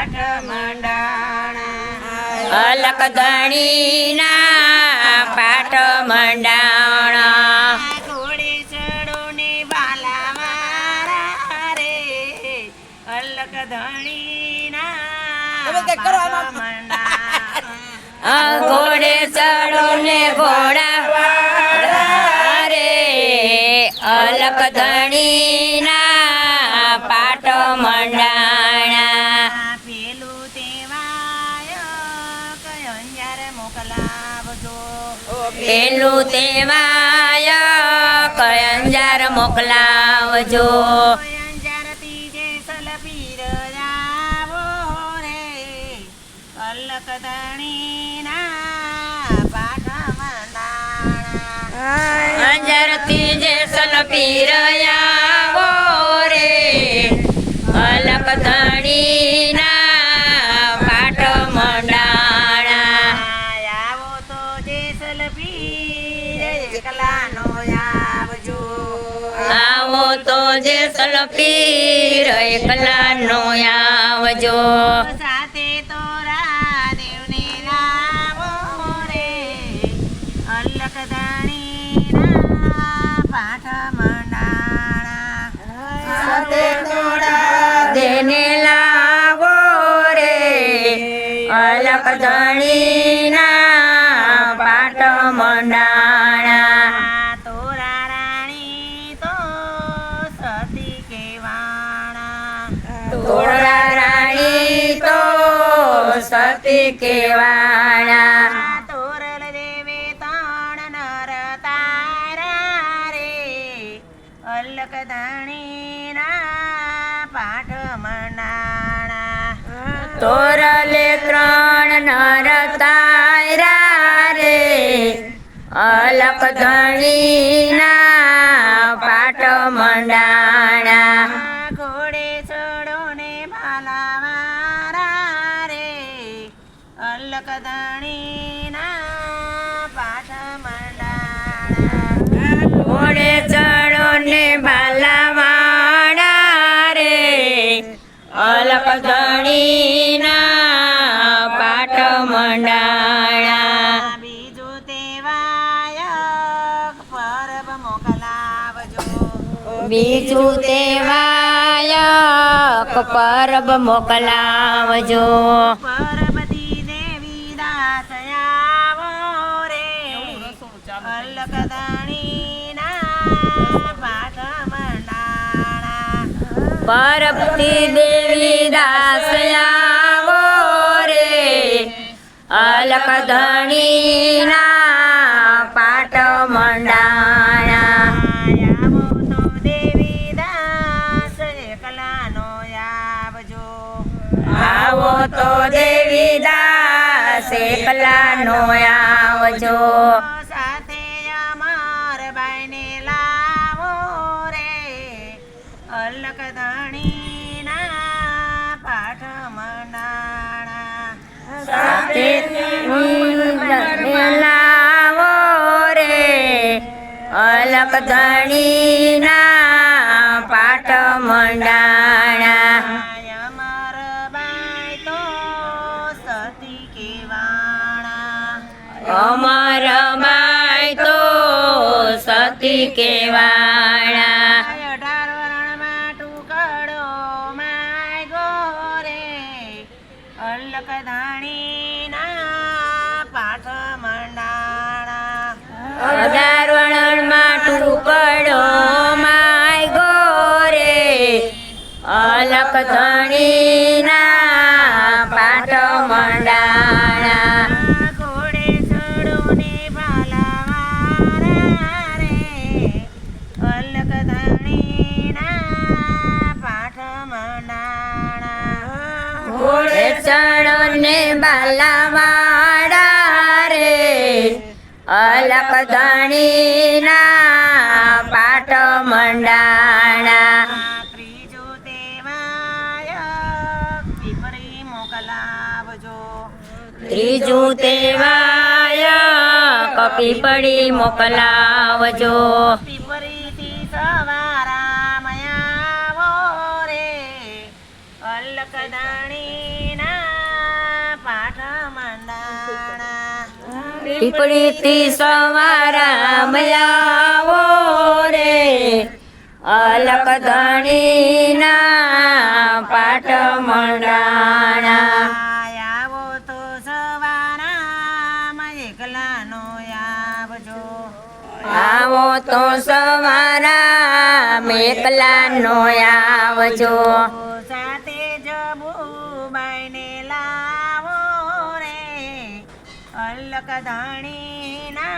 પાઠ મંડાણા અલખ ધણીના પાઠ મંડાણા ઘોડે ચડો ને બાલા મારા રે અલખ ધણીના પાઠ મંડાણા ઘોડે ચડો ને ઘોડા રે અલખ ધણીના પાઠ મંડાણા પેલું તેવાય અંજાર મોકલાવજો પેલું તેવાય અંજાર મોકલાવજો અંજાર તીજે સલપીર જાવો રે અલક ધણીના પાઠ મંડાણા અંજાર તીજે સલપી રહ્યાવો રે અલખ ધણીના પાઠ મંડાણા આવો તો જે સલપીર એકલાનો આવજો આવો તો જે સલપીર એકલાનો આવજો સાથે તોરા દેવને લાવો રે અલક ધણીના પાઠ મંડાણા સાથે તોડા દેને લાવો રે અલખ ધણીના પાઠ મંડાણા તોરા રાણી તો સતી કેવાણા તોરા રાણી તો સતી કેવાણા તોરલ દેવે તાણ નર તારા રે અલક ધણીના પાઠ મંડાણા તોરલે ત્રણ નર તાયરા રે અલખ ધણીના પાઠ મંડાણા ઘોડે ચડો ને ભાલાવારા રે અલક ધણીના પાઠ મંડાણા ઘોડે ચડો ને બાલાવાડા રે અલખ ધણીના પાઠ મંડાણા બીજું તેવાયક પરબ મોકલાવજો બીજું તેવાયક પરબ મોકલાવજો પરબતી દેવી દાસ આવો રે અલક ધણીના પાઠ મંડાણા પરબતી દેવી દાસ આવો રે અલખ ધણીના પાઠ મંડાણા આવો તો દેવી દાસ એકલાનો આવજો આવો તો દેવી દાસ એકલાનો આવજો સાથે અમાર બાઈને લાવો રે અલક ધણીના પાઠ મંડાણા સાથે લાવો રે અલખ ધણીના પાઠ મંડાણા અમર બાઈ તો સતી કેવાણા અમર બાઈ તો સતી કેવાણા 18 વર્ણમાં ટુકડો માય ગોરે અલક ધણીના પાઠ મંડાણા 18 વર્ણમાં ટુકડો માય ગોરે અલખ ધણીના પાઠ મંડાણા ઘોડે ચડો ને ભાલાવારા રે અલક ધણીના પાઠ મંડાણા ઘોડે ચડો ને બાલાવાડા રે અલખ ધણીના પાઠ મંડાણા ત્રીજું તેવાય પીપરી મોકલાવજો ત્રીજું તેવાય કપીપડી મોકલાવજો પીપરીથી સવારા મયાવો રે અલક ધણીના પીપળીથી સવારામયાવો રે અલક ધણીના પાટ મંડાણા આવો તો સવારામાં એકલાનો આવજો આવો તો સવારા મેકલાનો આવજો સાથે જબુબાઈને લાવો રે અલક ધણીના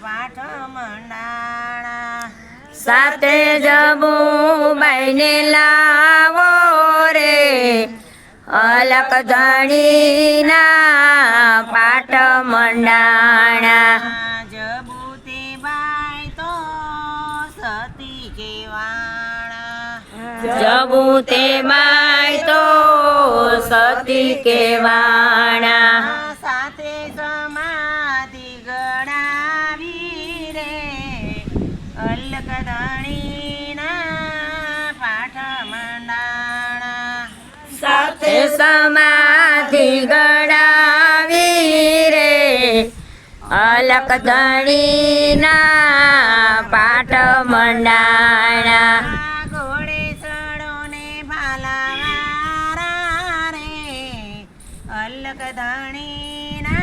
પાઠ મંડાણા સાથે જબુબાઈને લાવો રે અલક ધણીના પાટ મંડાણા જબુતે બાઈ તો સતી કેવાણા જબુતે બાઈ તો સતી કેવાણા સાથે સમાધિ ગણાવી રે અલક ધણીના પાઠ મંડાણા સાથે સમાધિ ગણાવી રે અલક ધણીના પાઠ મંડાણા ઘોડે સડો ને ભાલાવારા રે અલક ધણીના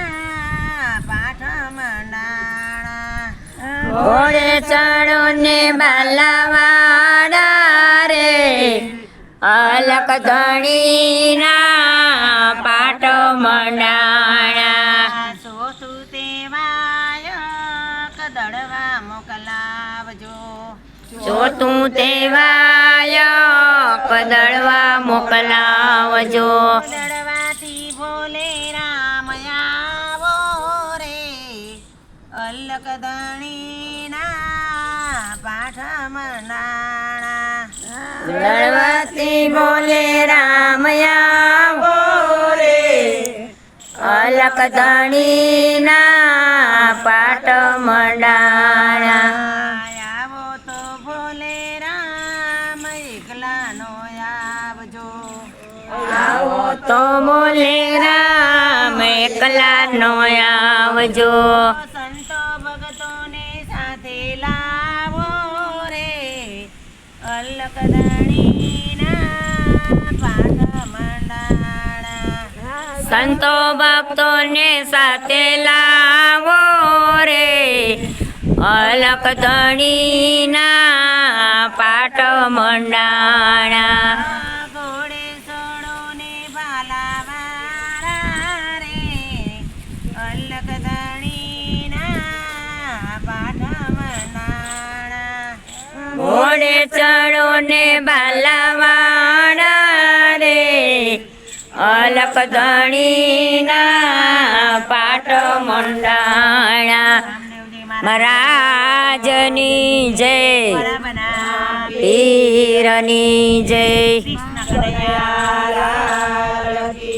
પાઠ મંડાણા ઘોડે ચડો ને બાલાવાડા રે અલક ધણીના પાટ મંડાણા સોતું તેવાય કદડવા મોકલાવજો જો તું તેવાય કદળવા મોકલાવજો દડવાથી ભોલે રામ આવો રે અલક ધણીના પાઠ મંડાણા દળવાથી બોલે રામ આવો રે અલક ધણીના પાટ મંડાણા આવો તો ભોલે રામ એકલાનો આવજો આવો તો બોલે રામ એકલાનો આવજો સંતો ભગતોને સાથે લાવો રે અલક ધણીના પાઠ મંડાણા સંતો ભક્તોને સાથે લાવો રે અલક ધણીના પાટ મંડાણા ઘોડે સડો ને ભાલાવારા રે અલક ધણીના પાઠ મંડાણા ઘોડે ચડો ને બાલાવાડા રે અલક ધણીના પાટ મંડાણા મહારાજની જય બરાબના પીરની જય કૃષ્ણ કનૈયા લાલ કી